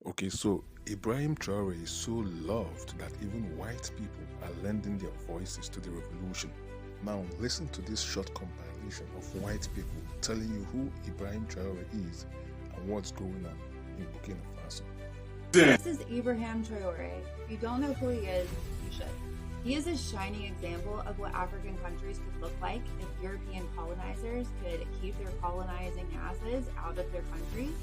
Okay, so Ibrahim Traore is so loved that even white people are lending their voices to the revolution. Now listen to this short compilation of white people telling you who Ibrahim Traore is and what's going on in Burkina Faso. This is Ibrahim Traore. If you don't know who he is, you should. He is a shining example of what African countries could look like if European colonizers could keep their colonizing asses out of their countries.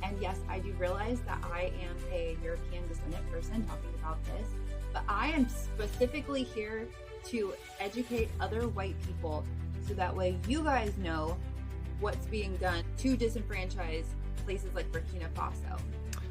And yes, I do realize that I am a European descendant person talking about this, but I am specifically here to educate other white people so that way you guys know what's being done to disenfranchise places like Burkina Faso.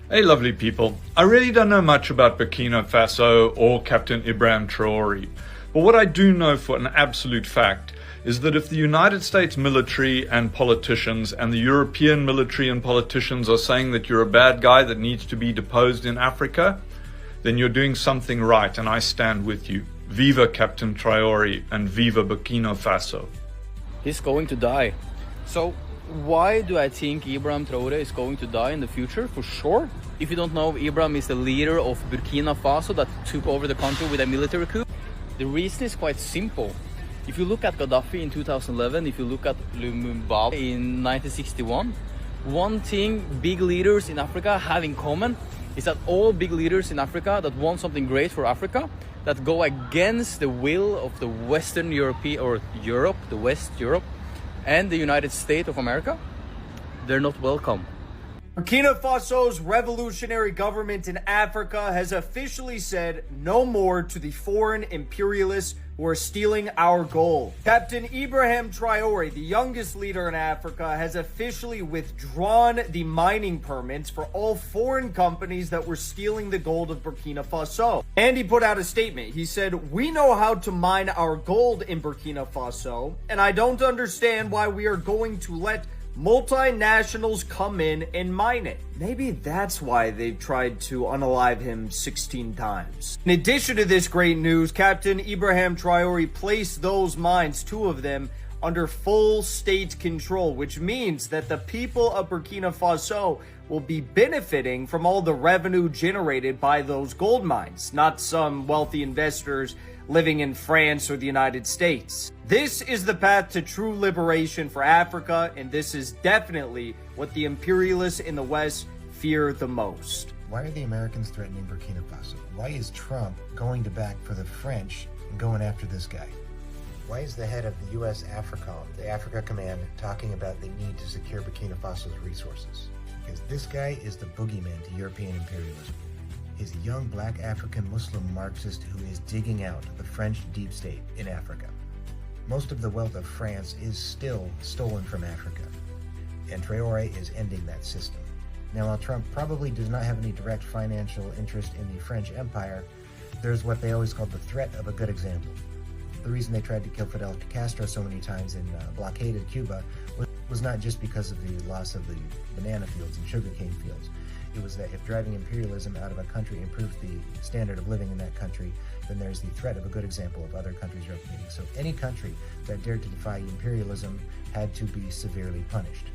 Hey lovely people, I really don't know much about Burkina Faso or Captain Ibrahim Traore, but what I do know for an absolute fact is that if the United States military and politicians and the European military and politicians are saying that you're a bad guy that needs to be deposed in Africa, then you're doing something right, and I stand with you. Viva Captain Traore and viva Burkina Faso. He's going to die. So why do I think Ibrahim Traore is going to die in the future? For sure. If you don't know, Ibrahim is the leader of Burkina Faso that took over the country with a military coup. The reason is quite simple. If you look at Gaddafi in 2011, if you look at Lumumba in 1961, one thing big leaders in Africa have in common is that all big leaders in Africa that want something great for Africa, that go against the will of the Western Europe, or Europe, the West Europe, and the United States of America, they're not welcome. Burkina Faso's revolutionary government in Africa has officially said no more to the foreign imperialists who are stealing our gold. Captain Ibrahim Traore, the youngest leader in Africa, has officially withdrawn the mining permits for all foreign companies that were stealing the gold of Burkina Faso. And he put out a statement. He said, "We know how to mine our gold in Burkina Faso, and I don't understand why we are going to let multinationals come in and mine it." Maybe that's why they've tried to unalive him 16 times. In addition to this great news, Captain Ibrahim Traore placed those mines, 2 of them, under full state control, which means that the people of Burkina Faso will be benefiting from all the revenue generated by those gold mines, not some wealthy investors living in France or the United States. This is the path to true liberation for Africa, and this is definitely what the imperialists in the West fear the most. Why are the Americans threatening Burkina Faso? Why is Trump going to back for the French and going after this guy? Why is the head of the U.S. AFRICOM, the Africa Command, talking about the need to secure Burkina Faso's resources? Because this guy is the boogeyman to European imperialism. He's a young black African Muslim Marxist who is digging out the French deep state in Africa. Most of the wealth of France is still stolen from Africa, and Traore is ending that system. Now, while Trump probably does not have any direct financial interest in the French Empire, there's what they always called the threat of a good example. The reason they tried to kill Fidel Castro so many times and blockaded Cuba was not just because of the loss of the banana fields and sugarcane fields. It was that if driving imperialism out of a country improves the standard of living in that country, then there's the threat of a good example of other countries replicating. So any country that dared to defy imperialism had to be severely punished.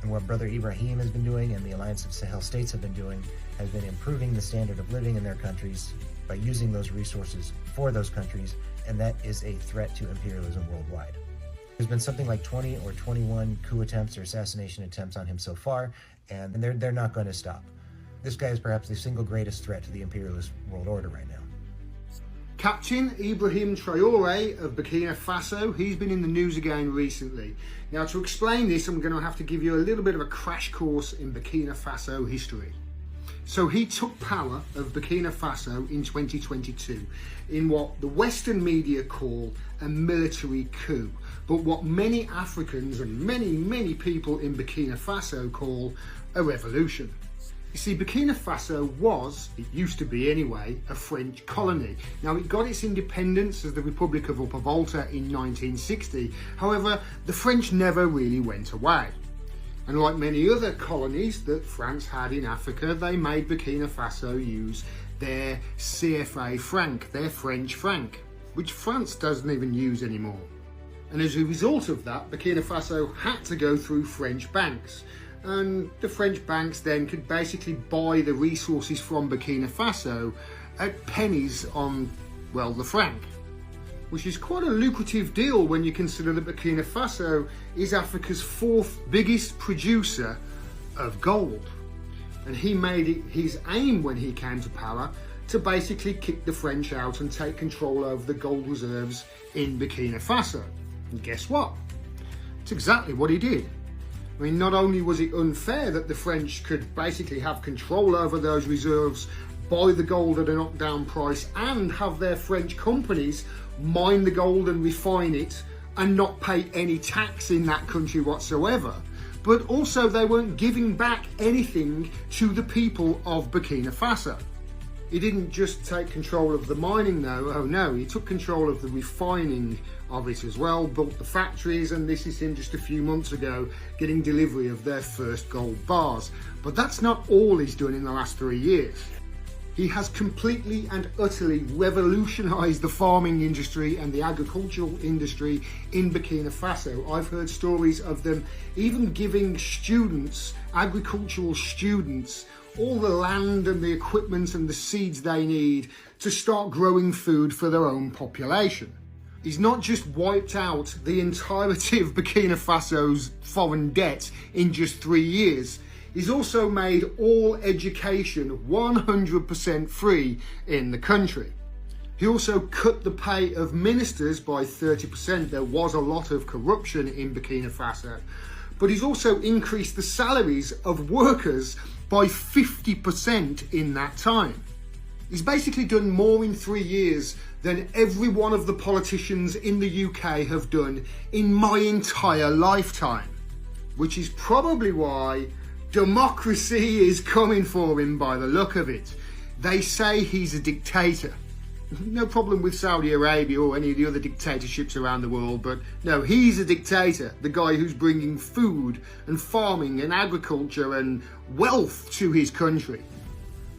And what Brother Ibrahim has been doing and the Alliance of Sahel States have been doing has been improving the standard of living in their countries by using those resources for those countries, and that is a threat to imperialism worldwide. There's been something like 20 or 21 coup attempts or assassination attempts on him so far, and they're not going to stop. This guy is perhaps the single greatest threat to the imperialist world order right now. Captain Ibrahim Traore of Burkina Faso, he's been in the news again recently. Now, to explain this, I'm going to have to give you a little bit of a crash course in Burkina Faso history. So he took power of Burkina Faso in 2022 in what the Western media call a military coup, but what many Africans and many people in Burkina Faso call a revolution. You see, Burkina Faso was, it used to be anyway, a French colony. Now, it got its independence as the Republic of Upper Volta in 1960. However, the French never really went away. And like many other colonies that France had in Africa, they made Burkina Faso use their CFA franc, their French franc, which France doesn't even use anymore. And as a result of that, Burkina Faso had to go through French banks. and the French banks then could basically buy the resources from Burkina Faso at pennies on, well, the franc, which is quite a lucrative deal when you consider that Burkina Faso is Africa's 4th biggest producer of gold. And he made it his aim when he came to power to basically kick the French out and take control over the gold reserves in Burkina Faso. And guess what? It's exactly what he did. I mean, not only was it unfair that the French could basically have control over those reserves, buy the gold at a knockdown price, and have their French companies mine the gold and refine it and not pay any tax in that country whatsoever, but also they weren't giving back anything to the people of Burkina Faso. He didn't just take control of the mining though, oh no, he took control of the refining of it as well, built the factories, and this is him just a few months ago getting delivery of their first gold bars. But that's not all he's done in the last 3 years. He has completely and utterly revolutionised the farming industry and the agricultural industry in Burkina Faso. I've heard stories of them even giving students, agricultural students, all the land and the equipment and the seeds they need to start growing food for their own population. He's not just wiped out the entirety of Burkina Faso's foreign debt in just 3 years, he's also made all education 100% free in the country. He also cut the pay of ministers by 30%. There was a lot of corruption in Burkina Faso, but he's also increased the salaries of workers by 50% in that time. He's basically done more in 3 years than every one of the politicians in the UK have done in my entire lifetime, which is probably why democracy is coming for him by the look of it. They say he's a dictator. No problem with Saudi Arabia or any of the other dictatorships around the world, but no, he's a dictator, the guy who's bringing food and farming and agriculture and wealth to his country.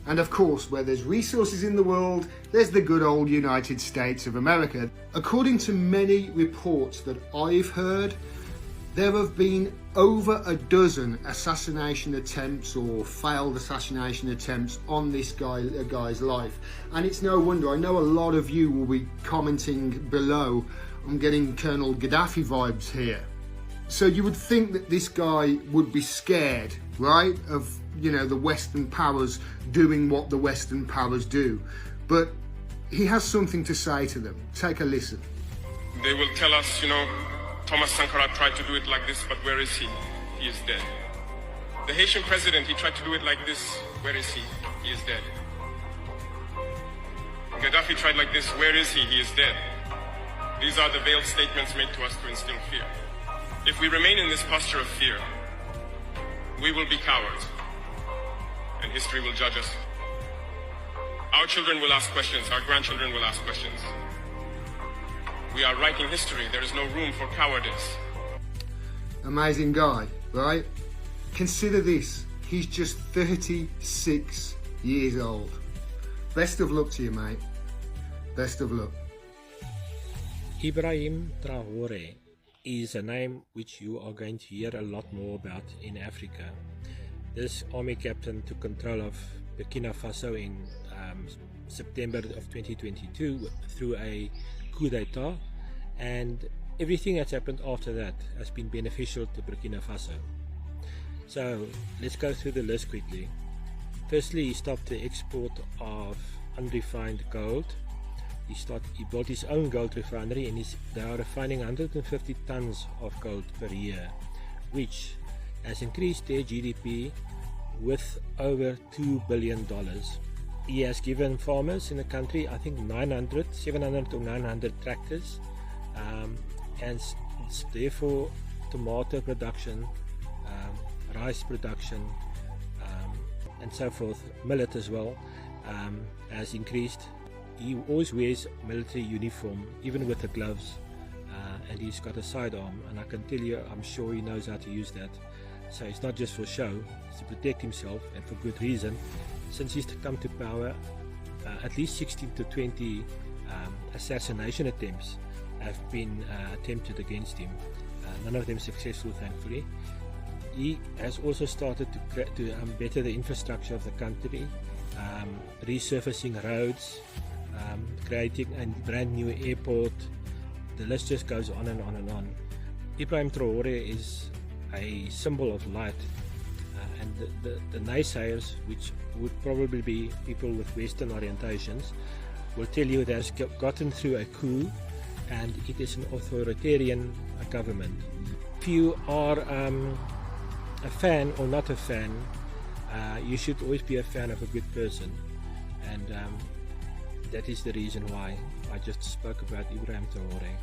And of course, where there's resources in the world, there's the good old United States of America. According to many reports that I've heard, there have been over a dozen assassination attempts or failed assassination attempts on this guy's life. And it's no wonder, I know a lot of you will be commenting below, I'm getting Colonel Gaddafi vibes here. So you would think that this guy would be scared, right, of, you know, the Western powers doing what the Western powers do. But he has something to say to them. Take a listen. They will tell us, you know, Thomas Sankara tried to do it like this, but where is he? He is dead. The Haitian president, he tried to do it like this. Where is he? He is dead. Gaddafi tried like this. Where is he? He is dead. These are the veiled statements made to us to instill fear. If we remain in this posture of fear, we will be cowards, and history will judge us. Our children will ask questions. Our grandchildren will ask questions. We are writing history. There is no room for cowardice. Amazing guy, right? Consider this. He's just 36 years old. Best of luck to you, mate. Best of luck. Ibrahim Traore is a name which you are going to hear a lot more about in Africa. This army captain took control of Burkina Faso in September of 2022 through a coup d'etat, and everything that's happened after that has been beneficial to Burkina Faso. So let's go through the list quickly. Firstly, he stopped the export of unrefined gold. He built his own gold refinery, and they are refining 150 tons of gold per year, which has increased their GDP with over $2 billion. He has given farmers in the country, I think 700 or 900 tractors, and therefore tomato production, rice production, and so forth, millet as well, has increased. He always wears military uniform, even with the gloves, and he's got a sidearm, and I can tell you, I'm sure he knows how to use that. So it's not just for show, it's to protect himself, and for good reason. Since he's come to power, at least 16 to 20 assassination attempts have been attempted against him. None of them successful, thankfully. he has also started to better the infrastructure of the country, resurfacing roads, creating a brand new airport. The list just goes on and on and on. Ibrahim Traore is a symbol of light, and the naysayers, which would probably be people with Western orientations, will tell you that it's gotten through a coup and it is an authoritarian government. If you are a fan or not a fan, you should always be a fan of a good person, and that is the reason why I just spoke about Ibrahim Traore.